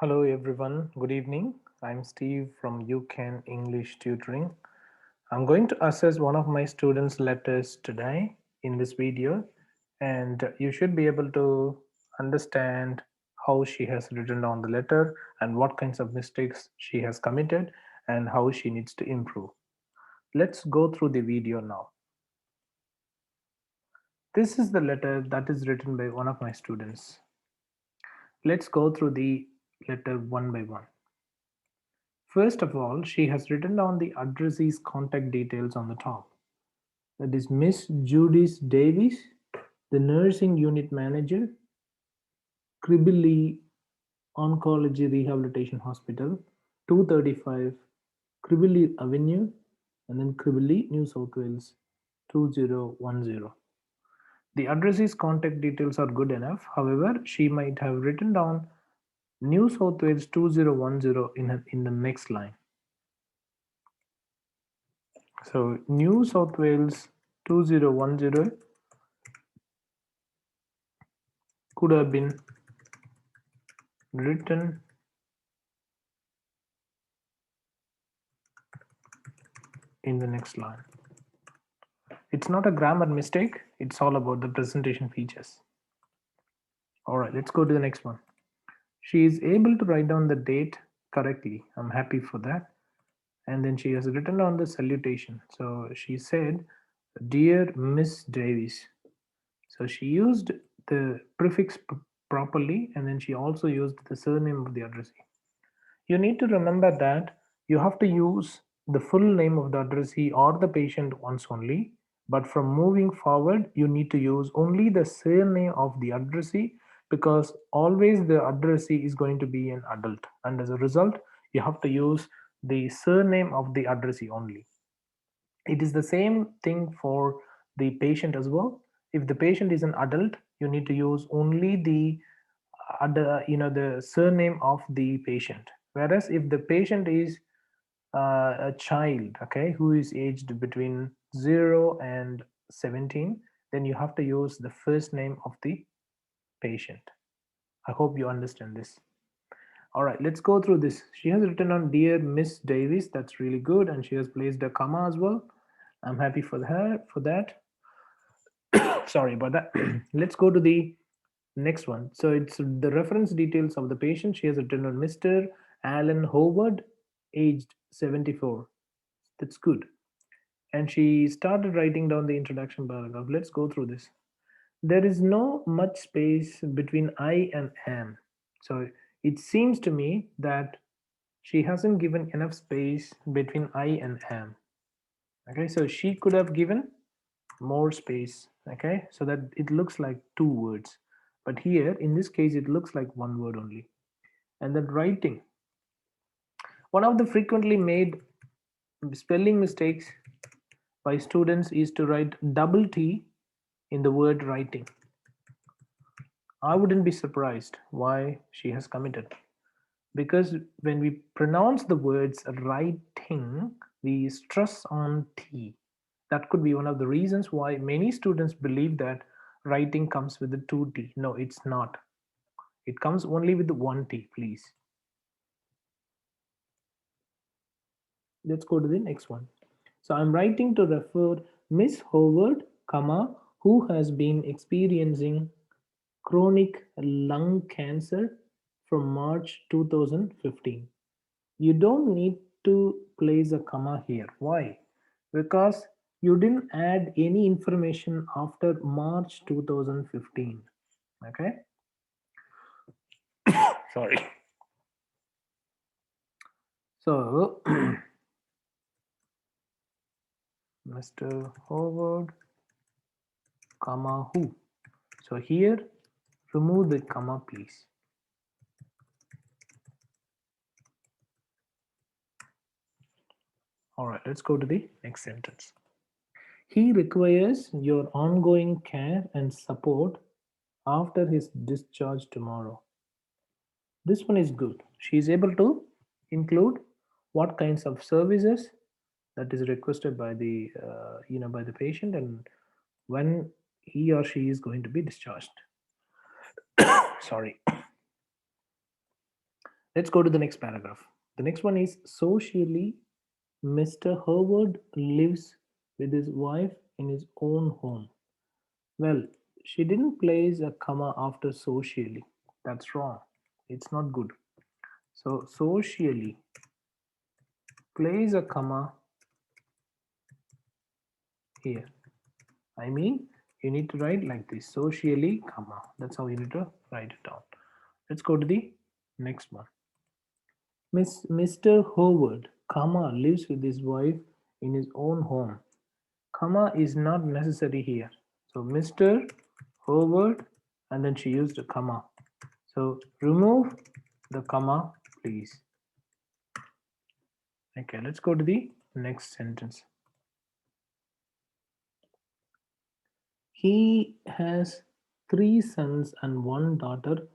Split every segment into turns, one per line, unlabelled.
Hello everyone, good evening. I'm Steve from UCAN English Tutoring. I'm going to assess one of my students' letters today in this video, and you should be able to understand how she has written down the letter and what kinds of mistakes she has committed and how she needs to improve. Let's go through the video now. This is the letter that is written by one of my students. Let's go through the letter one by one. First of all, she has written down the addressee's contact details on the top. That is Miss Judith Davis, the nursing unit manager, Kribbili Oncology Rehabilitation Hospital, 235 Kribbili Avenue, and then Kribbili, New South Wales, 2010. The addressee's contact details are good enough. However, she might have written down New South Wales 2010 in the next line. So New South Wales 2010 could have been written in the next line. It's not a grammar mistake, it's all about the presentation features. All right, let's go to the next one. She is able to write down the date correctly. I'm happy for that. And then she has written down the salutation. So she said, Dear Miss Davis. So she used the prefix properly, and then she also used the surname of the addressee. You need to remember that you have to use the full name of the addressee or the patient once only, but from moving forward, you need to use only the surname of the addressee, because always the addressee is going to be an adult, and as a result, you have to use the surname of the addressee only. It is the same thing for the patient as well. If the patient is an adult, you need to use only the the surname of the patient. Whereas if the patient is a child, okay, who is aged between 0 and 17, then you have to use the first name of the patient. I hope you understand this. All right, let's go through this. She has written on Dear Miss Davis. That's really good. And she has placed a comma as well. I'm happy for her for that. Sorry about that. Let's go to the next one. So it's the reference details of the patient. She has written on Mr. Alan Howard, aged 74. That's good. And she started writing down the introduction paragraph. Let's go through this. There is no much space between I and am. So it seems to me that she hasn't given enough space between I and am. Okay, so she could have given more space, okay, so that it looks like two words. But here, in this case, it looks like one word only. And then writing. One of the frequently made spelling mistakes by students is to write double T in the word writing. I wouldn't be surprised why she has committed. Because when we pronounce the words writing, we stress on T. That could be one of the reasons why many students believe that writing comes with the two T. No, it's not. It comes only with the one T, please. Let's go to the next one. So I'm writing to refer Miss Howard, comma, who has been experiencing chronic lung cancer from March 2015. You don't need to place a comma here. Why? Because you didn't add any information after March 2015. Okay? Sorry. So, Mr. Howard, comma, who? So here, remove the comma, please. All right, let's go to the next sentence. He requires your ongoing care and support after his discharge tomorrow. This one is good. She is able to include what kinds of services that is requested by the by the patient, and when he or she is going to be discharged. Sorry. Let's go to the next paragraph. The next one is socially, Mr. Howard lives with his wife in his own home. Well, she didn't place a comma after socially. That's wrong. It's not good. So socially, place a comma here. I mean, you need to write like this, socially, comma. That's how you need to write it down. Let's go to the next one. Mr. Howard, comma, lives with his wife in his own home. Comma is not necessary here. So Mr. Howard, and then she used a comma. So remove the comma, please. Okay, let's go to the next sentence. He has 3 sons and 1 daughter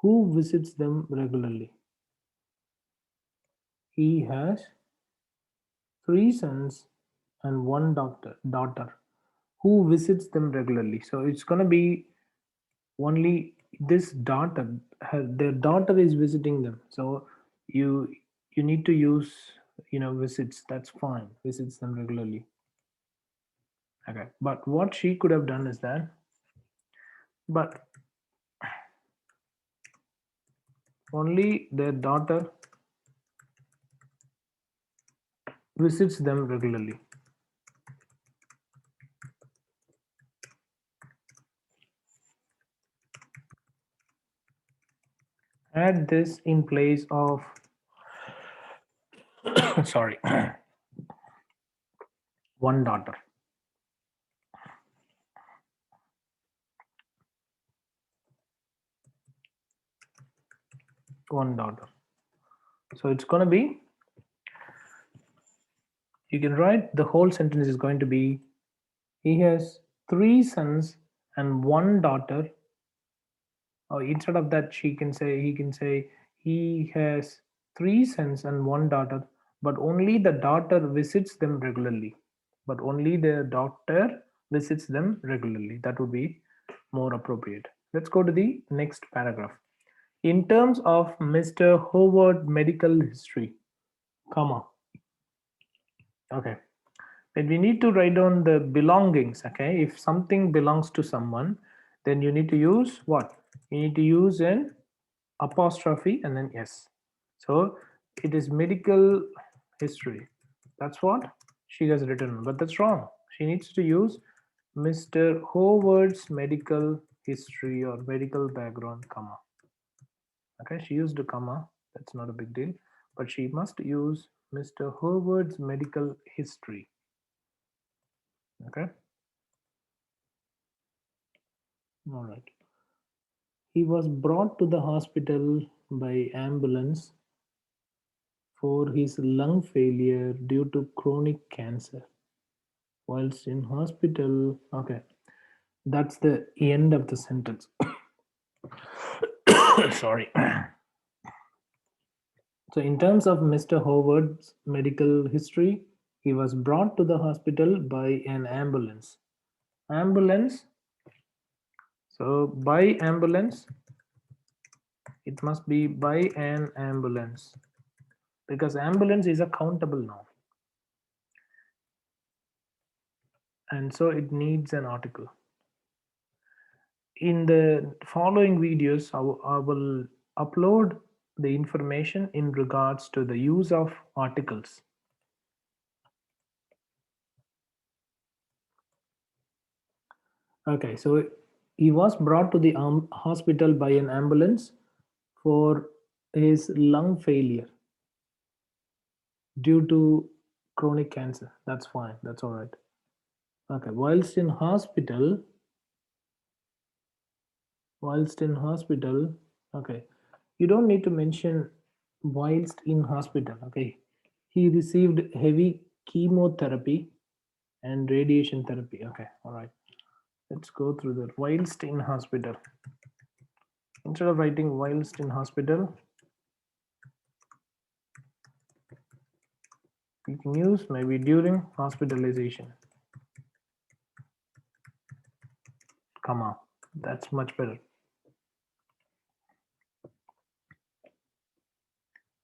who visits them regularly. He has 3 sons and 1 daughter who visits them regularly. So it's gonna be only this daughter. Their daughter is visiting them. So you you need to use visits. That's fine. Visits them regularly. Okay. But what she could have done is that, but only their daughter visits them regularly. Add this in place of sorry 1 daughter. 1 daughter. So it's going to be, you can write the whole sentence is going to be, he has 3 sons and 1 daughter. Or instead of that, he can say he has 3 sons and 1 daughter, but only the daughter visits them regularly. But only the daughter visits them regularly. That would be more appropriate. Let's go to the next paragraph. In terms of Mr. Howard medical history, comma. Okay. Then we need to write down the belongings. Okay. If something belongs to someone, then you need to use what? You need to use an apostrophe and then s. So it is medical history. That's what she has written, but that's wrong. She needs to use Mr. Howard's medical history or medical background, comma. Okay, she used a comma. That's not a big deal, but she must use Mr. Howard's medical history. Okay. All right. He was brought to the hospital by ambulance for his lung failure due to chronic cancer. Whilst in hospital, okay, that's the end of the sentence. Sorry. So, in terms of Mr. Howard's medical history, he was brought to the hospital by an ambulance. Ambulance. So, by ambulance, it must be by an ambulance because ambulance is a countable noun. And so it needs an article. In the following videos, I will upload the information in regards to the use of articles. Okay, so he was brought to the hospital by an ambulance for his lung failure due to chronic cancer. That's fine. That's all right. Okay, whilst in hospital, okay, you don't need to mention whilst in hospital. Okay, he received heavy chemotherapy and radiation therapy. Okay, all right, let's go through that. Whilst in hospital, instead of writing whilst in hospital, you can use maybe during hospitalization, comma. That's much better.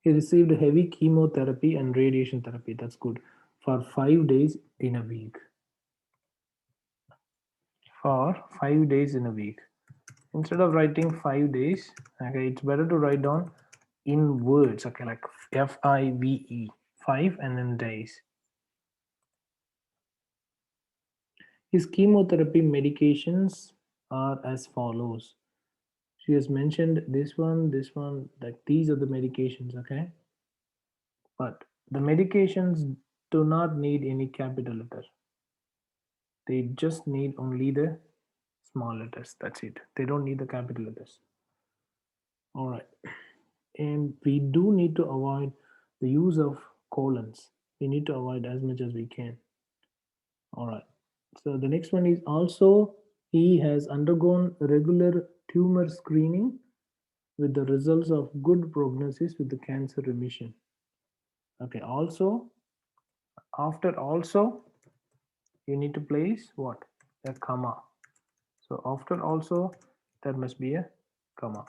He received heavy chemotherapy and radiation therapy. That's good. For 5 days in a week. For 5 days in a week. Instead of writing 5 days, okay, it's better to write down in words, okay, like FIVE, 5 and then days. His chemotherapy medications are as follows. She has mentioned this one, like these are the medications, okay? But the medications do not need any capital letter. They just need only the small letters. That's it. They don't need the capital letters. All right. And we do need to avoid the use of colons. We need to avoid as much as we can. All right. So the next one is also he has undergone regular tumor screening with the results of good prognosis with the cancer remission. Okay. Also, after also, you need to place what? A comma. So after also, there must be a comma.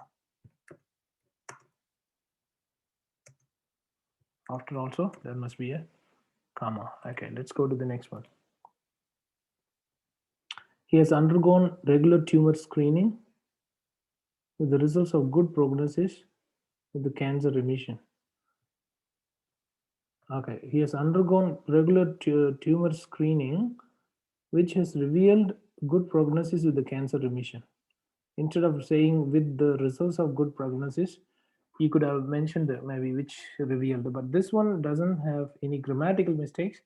After also, there must be a comma. Okay, let's go to the next one. He has undergone regular tumor screening with the results of good prognosis with the cancer remission. Okay, he has undergone regular tumor screening which has revealed good prognosis with the cancer remission. Instead of saying with the results of good prognosis, you could have mentioned maybe which revealed, but this one doesn't have any grammatical mistakes,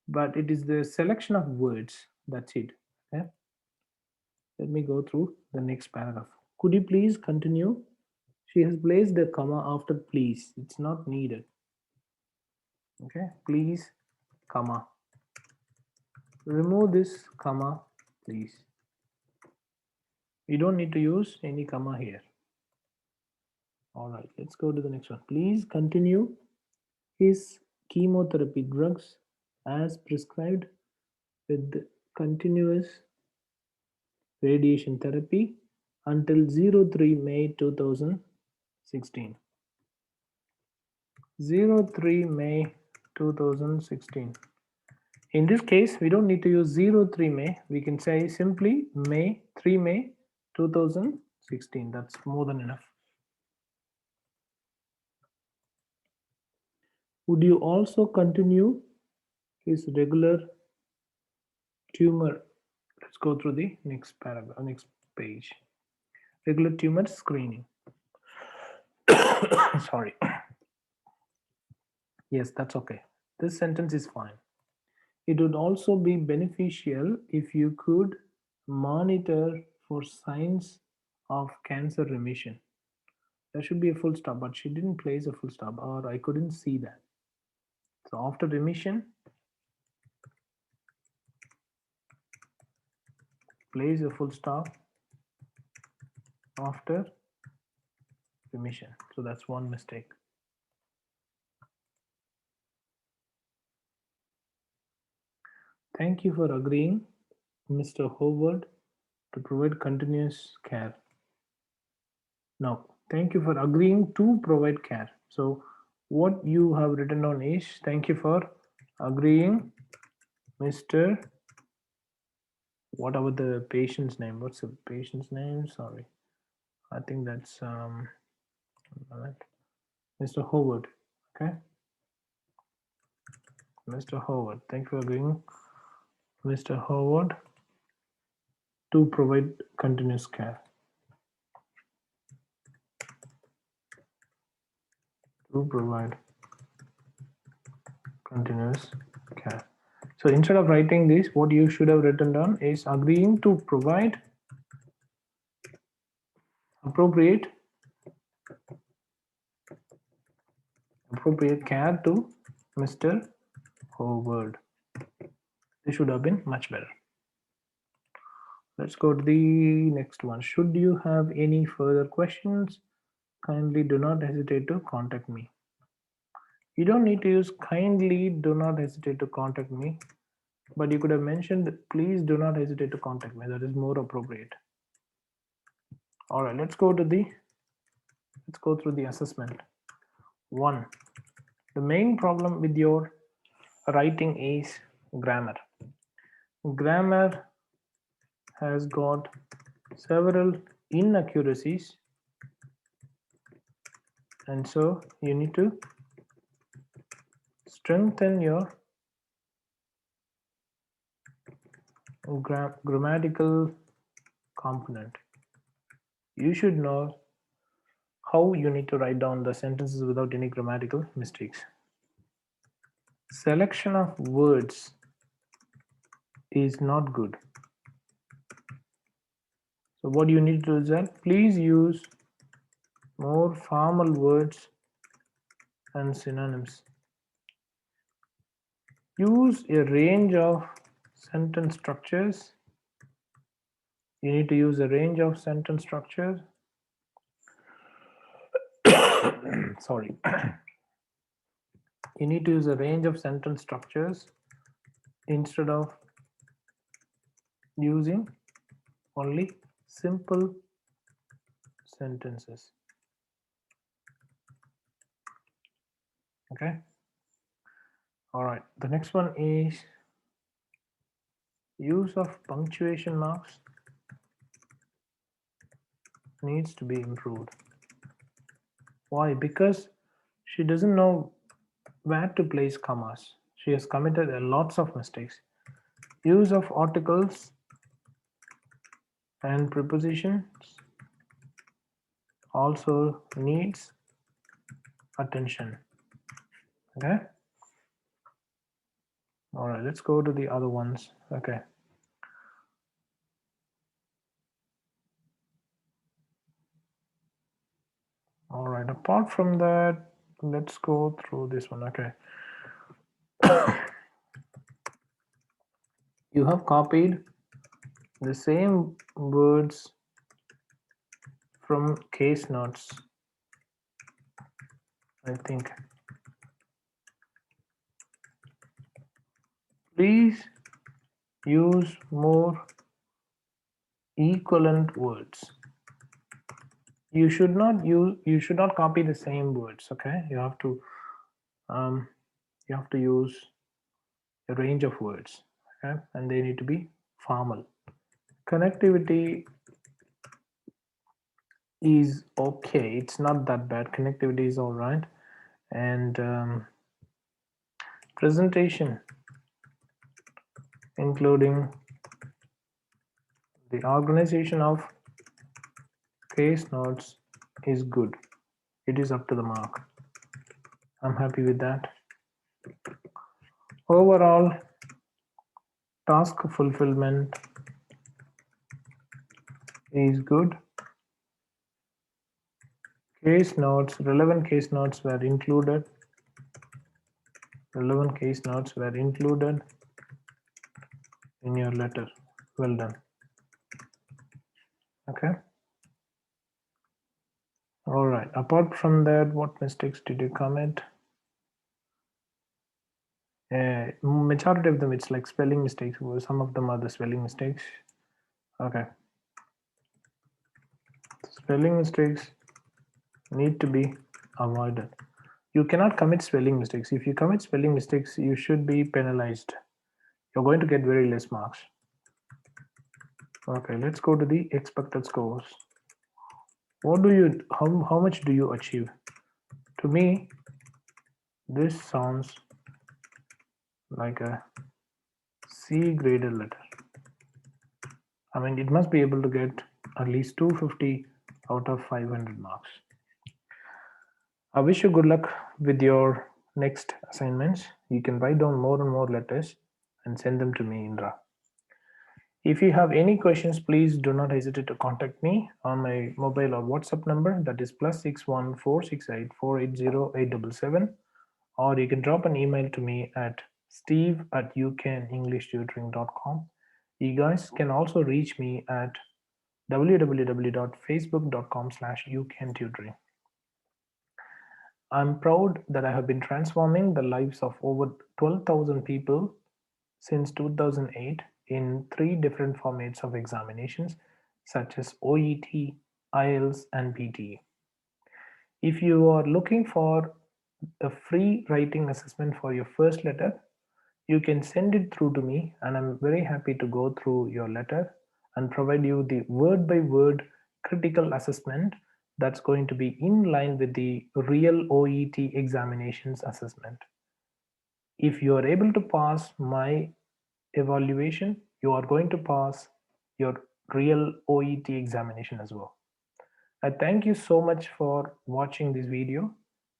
but it is the selection of words. That's it. Okay. Let me go through the next paragraph. Could you please continue? She has placed a comma after please. It's not needed. Okay, please, comma. Remove this comma, please. You don't need to use any comma here. All right, let's go to the next one. Please continue his chemotherapy drugs as prescribed with continuous radiation therapy until 03 May 2016. 03 May 2016. In this case, we don't need to use 03 May. We can say simply May 3 May 2016. That's more than enough. Would you also continue his regular tumor? Let's go through the next paragraph, next page. Regular tumor screening. Sorry. Yes, that's okay. This sentence is fine. It would also be beneficial if you could monitor for signs of cancer remission. There should be a full stop, but she didn't place a full stop, or I couldn't see that. So after remission, place a full stop after remission. So that's one mistake. Thank you for agreeing, Mr. Howard, to provide continuous care. No, thank you for agreeing to provide care. So what you have written on is thank you for agreeing, Mr. Whatever the patient's name. What's the patient's name? Sorry, I think that's Mr. Howard. Okay, Mr. Howard. Thank you for agreeing, Mr. Howard, to provide continuous care. To provide continuous care. So instead of writing this, what you should have written down is agreeing to provide appropriate care to Mr. Howard. This should have been much better. Let's go to the next one. Should you have any further questions, kindly do not hesitate to contact me. You don't need to use kindly do not hesitate to contact me, but you could have mentioned please do not hesitate to contact me. That is more appropriate. All right, let's go through the assessment. 1. The main problem with your writing is grammar. Grammar has got several inaccuracies, and so you need to strengthen your grammatical component. You should know how you need to write down the sentences without any grammatical mistakes. Selection of words is not good. So what you need to do is that please use more formal words and synonyms. Use a range of sentence structures. You need to use a range of sentence structures. Sorry. You need to use a range of sentence structures instead of using only simple sentences. Okay. All right. The next one is use of punctuation marks needs to be improved. Why? Because she doesn't know where to place commas. She has committed lots of mistakes. Use of articles and prepositions also needs attention. Okay. All right, let's go to the other ones. Okay. All right, apart from that, let's go through this one. Okay. You have copied the same words from case notes, I think. Please use more equivalent words. You should not copy the same words. Okay, you have to use a range of words. Okay, and they need to be formal. Connectivity is okay, it's not that bad. Connectivity is all right. And presentation, including the organization of case notes, is good. It is up to the mark. I'm happy with that. Overall task fulfillment is good. Case notes, relevant case notes were included. Relevant case notes were included in your letter. Well done. Okay. All right. Apart from that, what mistakes did you commit? Majority of them, it's like spelling mistakes. Some of them are the spelling mistakes. Okay. Spelling mistakes need to be avoided. You cannot commit spelling mistakes. If you commit spelling mistakes, you should be penalized. You're going to get very less marks. Okay, let's go to the expected scores. What do you, how much do you achieve? To me, this sounds like a C graded letter. I mean, it must be able to get at least 250 out of 500 marks. I wish you good luck with your next assignments. You can write down more and more letters and send them to me, Indra. If you have any questions, please do not hesitate to contact me on my mobile or WhatsApp number, that is +61 468 480 877, or you can drop an email to me at steve@ukenenglishtutoring.com. You guys can also reach me at www.facebook.com/ukentutoring. I'm proud that I have been transforming the lives of over 12,000 people since 2008 in 3 different formats of examinations such as OET, IELTS, and PTE. If you are looking for a free writing assessment for your first letter, you can send it through to me, and I'm very happy to go through your letter and provide you the word by word critical assessment that's going to be in line with the real OET examinations assessment. If you are able to pass my evaluation, you are going to pass your real OET examination as well. I thank you so much for watching this video.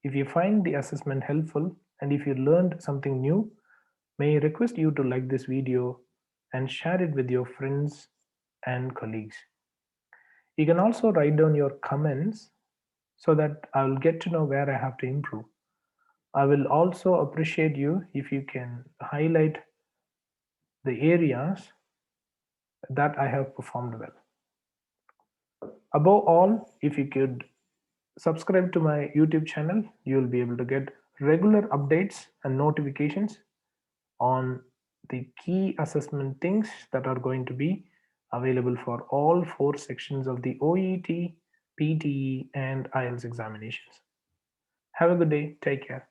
If you find the assessment helpful and if you learned something new, may I request you to like this video and share it with your friends and colleagues. You can also write down your comments so that I will get to know where I have to improve. I will also appreciate you if you can highlight the areas that I have performed well. Above all, if you could subscribe to my YouTube channel, you will be able to get regular updates and notifications on the key assessment things that are going to be available for all four sections of the OET, PTE, and IELTS examinations. Have a good day. Take care.